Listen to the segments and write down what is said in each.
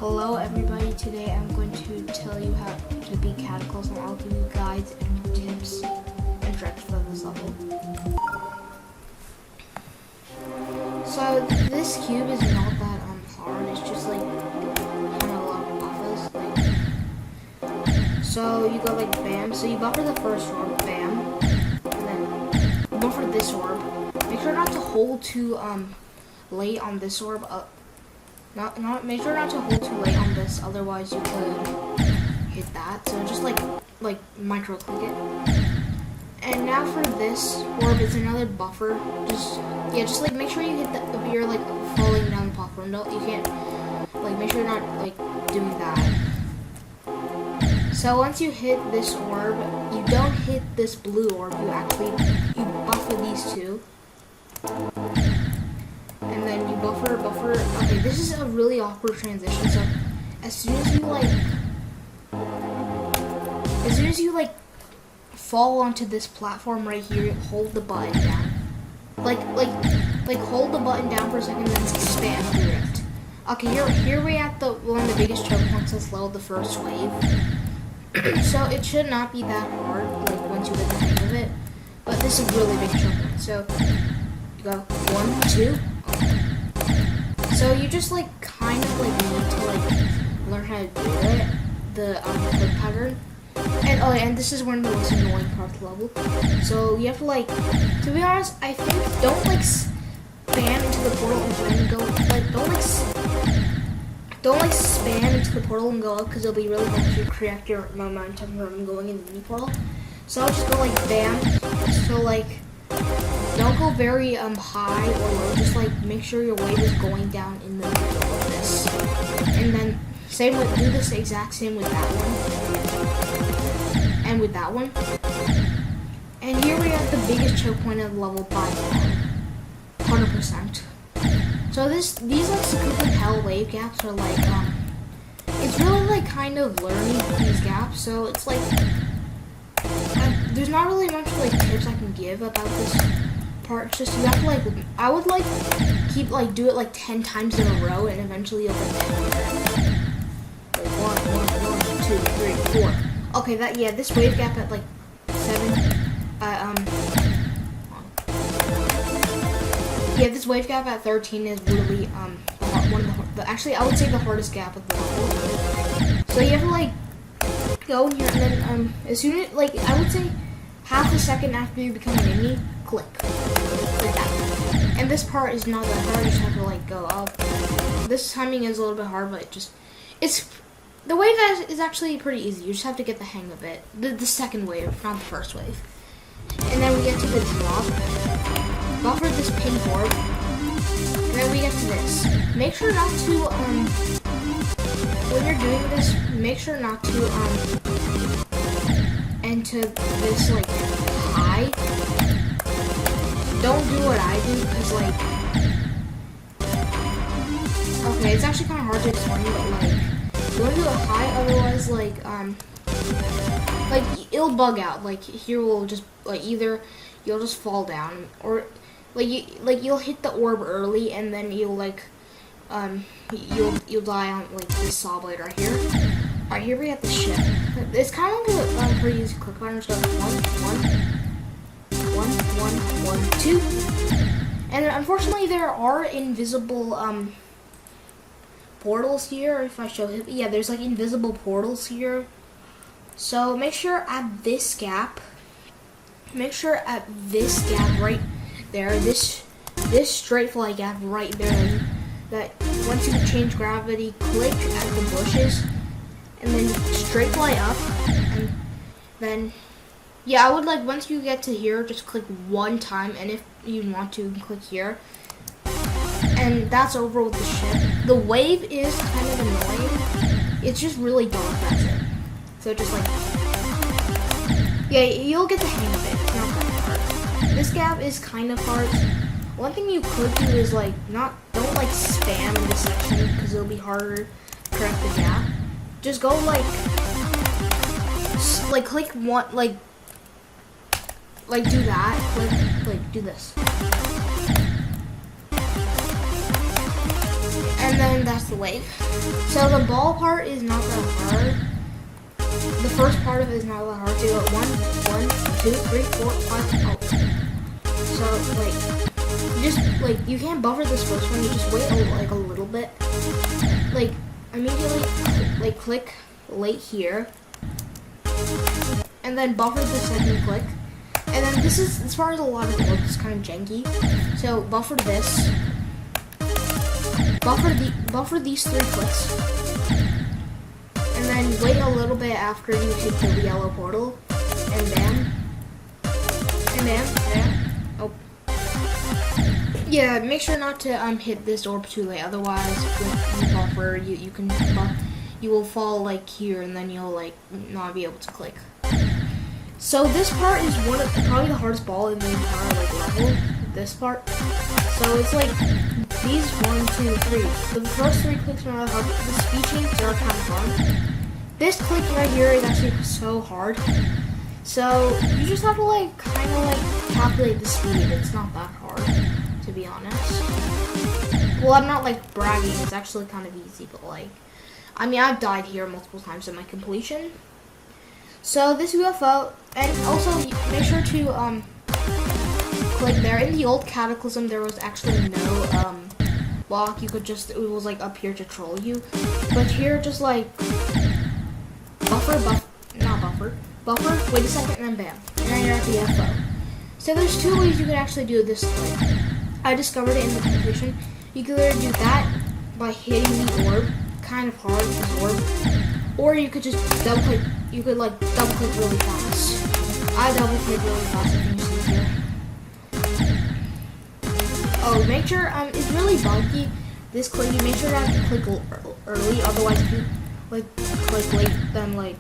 Hello everybody, today I'm going to tell you how to beat Cataclysm. I'll give you guides and tips and tricks for this level. So this cube is not that hard, it's just like kind of a lot of buffers. So you go like bam, so you buffer the first orb, bam, and then buffer this orb. Make sure not to hold too late on this orb. Make sure not to hold too late on this, otherwise you could hit that. So just like micro click it. And now for this orb, it's another buffer. Just like make sure you hit the, if you're like falling down the buffer. No, you can't, like make sure you're not like doing that. So once you hit this orb, you don't hit this blue orb, you buffer these two. And then you buffer. Okay, this is a really awkward transition. So as soon as you fall onto this platform right here, hold the button down. Like hold the button down for a second, then spam through it. Okay, here we at one of the biggest choke points. Let's load the first wave. So it should not be that hard, like once you get the hang of it. But this is a really big choke point. So you go 1, 2. So you just kind of need to learn how to do it, the click pattern. And this is one of the most annoying parts of the level. So you have to be honest, I think don't spam into the portal and then go don't spam into the portal and go up, because it'll be really hard to correct your momentum from going into the mini portal. So I'll just go bam. So don't go very high or low, just make sure your wave is going down in the middle of this. And then do this exact same with that one. And with that one. And here we have the biggest choke point of the level by 100%. So these Cataclysm hell wave gaps are it's really kind of learning these gaps. So it's there's not really much tips I can give about this part. It's just you have to I would do it 10 times in a row, and eventually you'll get there. 1, 2, 3, 4. Okay, this wave gap at 7. This wave gap at 13 is really actually I would say the hardest gap of the level. So you have to go in here, and then as soon as I would say half a second after you become a mini, click like that. And this part is not that hard. You just have to go up. This timing is a little bit hard, but the wave is actually pretty easy. You just have to get the hang of it. The second wave, not the first wave. And then we get to the drop. Buffer this pink orb. And then we get to this. Make sure not to when you're doing this, make sure not to enter this high. Don't do what I do, because okay, it's actually kind of hard to explain, but don't do it high, otherwise it'll bug out. Here will just either you'll just fall down, or you'll hit the orb early, and then you'll you'll die on this saw blade right here. Alright, here we have the ship. It's kind of like a pretty easy click pattern. So 1, 2. And unfortunately there are invisible portals here. If I show it, there's invisible portals here. So make sure at this gap right there, this straight fly gap right there, that once you change gravity, click at the bushes, and then straight fly up, and then I would once you get to here, just click one time, and if you want to, click here, and that's over with the ship. The wave is kind of annoying. It's just really dark, that's it. So just you'll get the hang of it. It's not that hard. This gap is kind of hard. One thing you could do is don't spam in this section, because it'll be harder to correct the gap. Just go click one, do that, do this. And And then that's the wave. So the ball part is not that hard. The first part of it is not that hard. So you go 1, 2, 3, 4, 5. Oh. So like, you just like you can't buffer this first one. You just wait a little bit. Like immediately, like click late here, and then buffer the second click. And then this part is a lot of work. It's kind of janky. So buffer this. Buffer these 3 clicks. And then wait a little bit after you hit the yellow portal. And bam. And bam. Bam. Oh. Yeah, make sure not to hit this orb too late. Otherwise, with the buffer, you will fall like here, and then you'll like not be able to click. So this part is probably the hardest ball in the entire like level. This part. So it's like these 1, 2, 3. The first 3 clicks are not hard. The speed changes are kind of hard. This click right here is actually so hard. So you just have to like kind of like calculate the speed. It's not that hard, to be honest. Well, I'm not like bragging. It's actually kind of easy, but like, I mean, I've died here multiple times in my completion. So this UFO, and also make sure to click there. In the old Cataclysm, there was actually no block. You could just, it was like up here to troll you. But here, just like buffer, wait a second, and then bam. And then you're at the UFO. So there's 2 ways you could actually do this click. I discovered it in the completion. You could either do that by hitting the orb, kind of hard, this orb. Or you could just double click. You could like double click really fast. I double click really fast. I think you see here. Oh, make sure it's really buggy. This click, you make sure not to click early. Otherwise, if you like click late, then like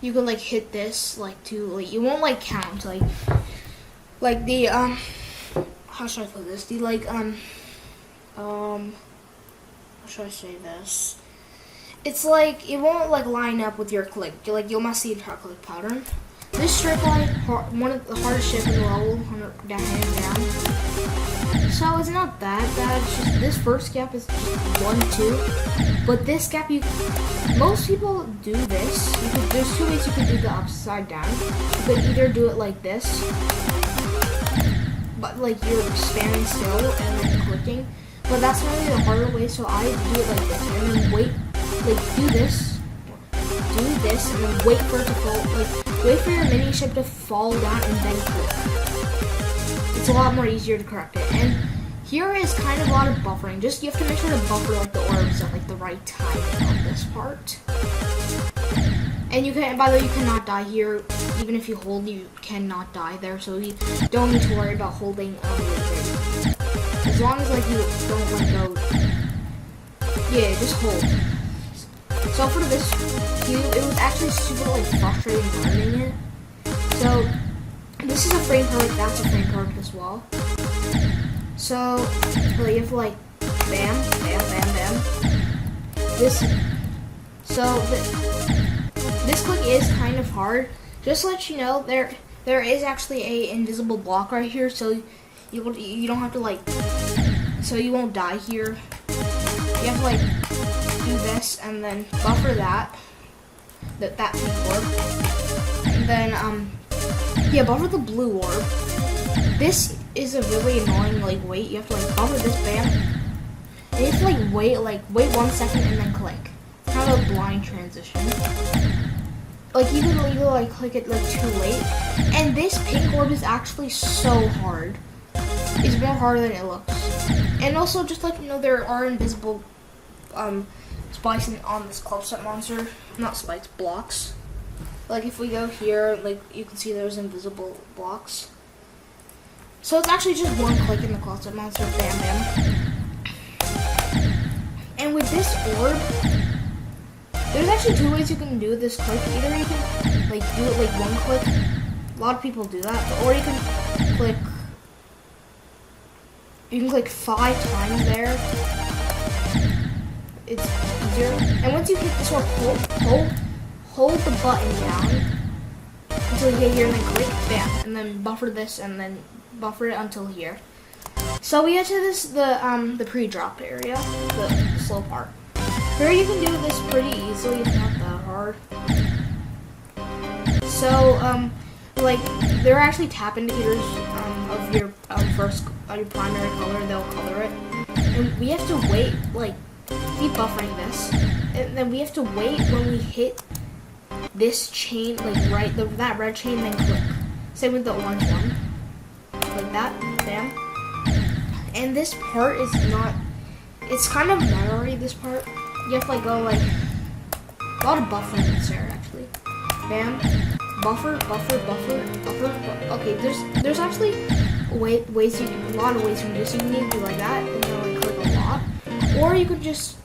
you can like hit this like too late. You won't like count like the how should I put this? The like how should I say this? It's like it won't like line up with your click. You'll mess the entire click pattern. This strip line, one of the hardest ship in the level, hands down. So it's not that bad. It's just this first gap is just 1, 2. But this gap, most people do this. There's 2 ways you can do the upside down. You could either do it like this, but like you're spamming still and then clicking. But that's not really the harder way. So I do it like this and then wait. Like do this, and then wait for it to fall. Like wait for your mini ship to fall down and then click. It's a lot more easier to correct it. And here is kind of a lot of buffering. Just you have to make sure to buffer like the orbs at like the right timing on this part. And you can, by the way, you cannot die here. Even if you hold, you cannot die there. So you don't need to worry about holding as long as like you don't let go. Yeah, just hold. So for this cube, it was actually super like frustrating learning it. So this is a frame code, that's a frame code as well. So you have to like bam, bam, bam, bam. This click is kind of hard. Just to let you know, there is actually a invisible block right here, so you don't have to like, so you won't die here. You have to like do this and then buffer that pink orb, and then yeah, buffer the blue orb. This is a really annoying like wait. You have to like buffer this, bam, and you have to like wait 1 second and then click. Kind of a blind transition. Like you can either like click it like too late, and this pink orb is actually so hard. It's more harder than it looks. And also, just like you know, there are invisible spikes on this club set monster. Not spikes, blocks. Like if we go here, like you can see there's invisible blocks. So it's actually just 1 click in the club set monster. Bam, bam. And with this orb, there's actually 2 ways you can do this click. Either you can like do it like 1 click. A lot of people do that, or you can click. You can click 5 times there. It's easier. And once you hit this one, hold the button down until you get here, and then click, bam, and then buffer this, and then buffer it until here. So we get to the pre-drop area, the slow part. Here you can do this pretty easily, it's not that hard. So, like, there are actually tap indicators of your your primary color, they'll color it. And we have to wait, like, keep buffering this. And then we have to wait when we hit this chain, like, that red chain, then click. Same with the orange one. Like that, bam. And this part is not, it's kind of memory, this part. You have to, like, go, like, a lot of buffering in there, actually. Bam. Buffer. Okay, there's actually a lot of ways you can do this. You can either do like that, and then, like, click a lot. Or you could just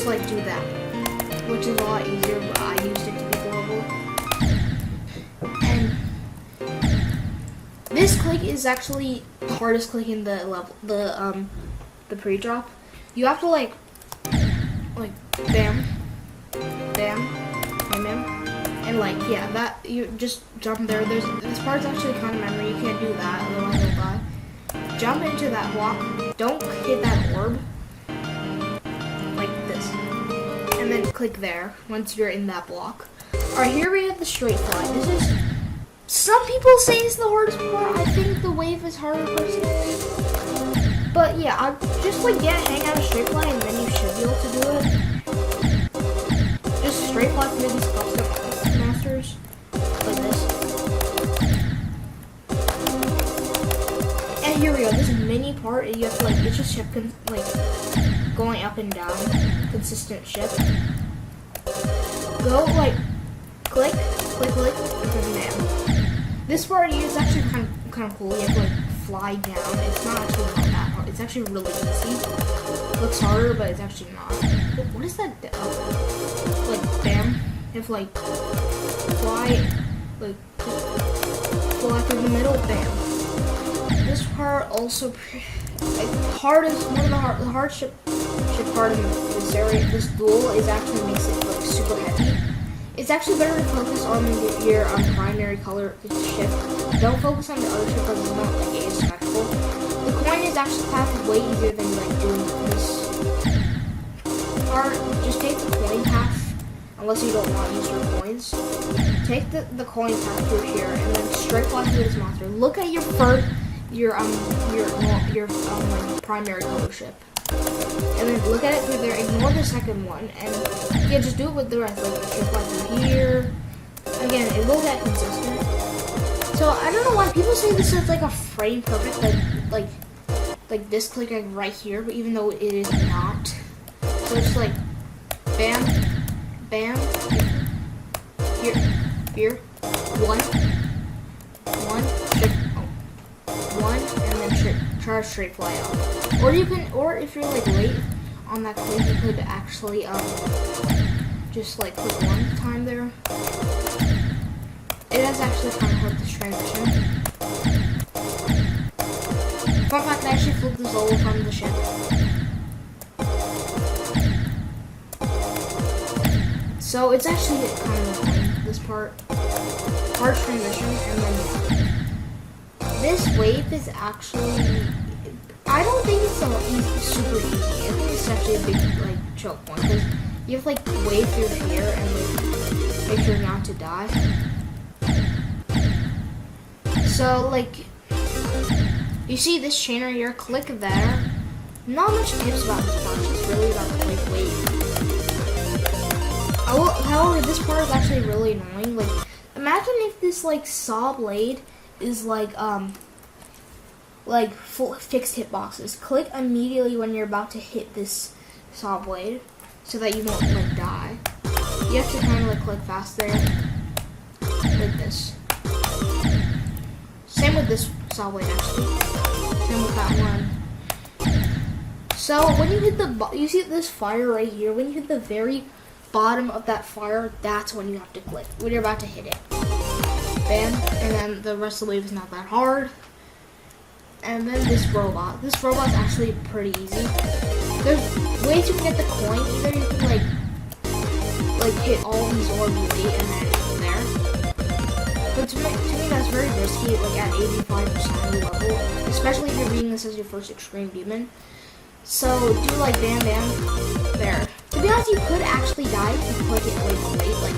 like, do that. Which is a lot easier, but I used it to be horrible. And this click is actually the hardest click in the level, the pre-drop. You have to like bam, and like, yeah, that you just jump there. This part's actually kind of memory. You can't do that, otherwise you'll die. Jump into that block. Don't hit that orb. Like this. And then click there once you're in that block. Alright, here we have the straight fly. This is, some people say it's the hardest part. I think the wave is harder personally. But yeah, I just like hang out of straight fly and then you should be able to do it. Just straight fly through these custom masters. Like this. And here we go, this mini part, you have to like, it's just ship like going up and down, consistent shift. Go like click, and then bam. This part is actually kind of cool. You have to like fly down. It's not actually not that hard. It's actually really easy. It looks harder, but it's actually not. What is that? Like bam. You have to like fly through the middle. Bam. This part also hardest, one of the hardship part of this area, this duel, is actually makes it like super heavy. It's actually better to focus on your primary color shift. Don't focus on the other shift because it's not like as spectacle. The coin is actually path way easier than like doing this part. Just take the coin path, unless you don't want to use your coins. Take the coin path through here and then straight fly through this monster. Look at your primary color ship. And then look at it through there, ignore the second one, and yeah, just do it with the rest. Like, straight fly through here. Again, it will get consistent. So, I don't know why people say this is like a frame perfect, like this click right here, but even though it is not. So, it's like, bam, here, one, and then try to straight fly out. Or you can, or if you're like late on that click, you could actually just like click one time there. It is actually kind of hard, this transition. Fun fact, I actually flipped this over from the ship. So it's actually kind of annoying, this part. Hard transition, and then this wave is actually, I don't think it's super easy. I think it's actually a big like choke point because you have to like wave through here and like make sure not to die. So like, you see this chain right here, click there. Not much tips about this part, it's just really about the like wave. However, this part is actually really annoying. Like, imagine if this like saw blade is like full fixed hitboxes. Click immediately when you're about to hit this saw blade, so that you won't like die. You have to kind of like click fast there, like this. Same with this saw blade actually. Same with that one. So when you hit you see this fire right here. When you hit the very bottom of that fire, that's when you have to click. When you're about to hit it. Bam, and then the rest of the wave is not that hard. And then this robot. This robot's actually pretty easy. There's ways you can get the coin. Either you can like hit all these orbs you need and then there. But to me that's very risky, like at 85% of the level, especially if you're reading this as your first extreme demon. So do like bam bam there. To be honest, you could actually die if you click it like late, like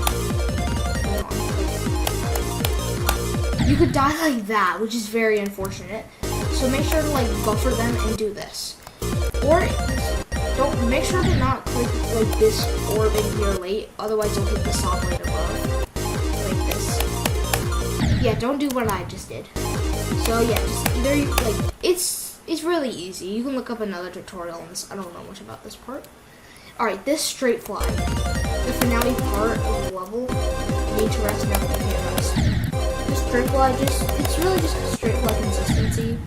you could die like that, which is very unfortunate. So make sure to like buffer them and do this. Or don't make sure to not click like this orb in here late, otherwise you'll hit the saw blade above. Like this. Yeah, don't do what I just did. So yeah, just either you, like it's really easy. You can look up another tutorial on this. I don't know much about this part. Alright, this straight fly. The finale part of the level. You need to rest now. You can't rest. This straight fly it's really just straight fly consistency.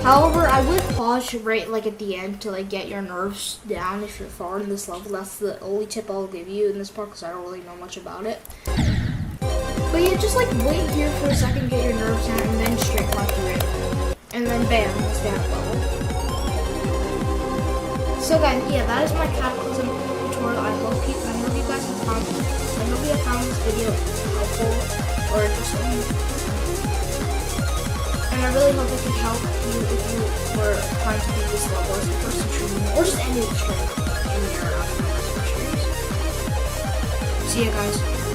However, I would pause right like at the end to like get your nerves down if you're far in this level. That's the only tip I'll give you in this part because I don't really know much about it. But yeah, just like wait here for a second, get your nerves down, and then straight fly through it. And then bam, it's down level. So guys, yeah, that is my Cataclysm tutorial. I hope you guys have found this video helpful or interesting. And I really hope it can help you if you were trying to beat this level as your first extreme, or just any extreme in your streams. See ya guys.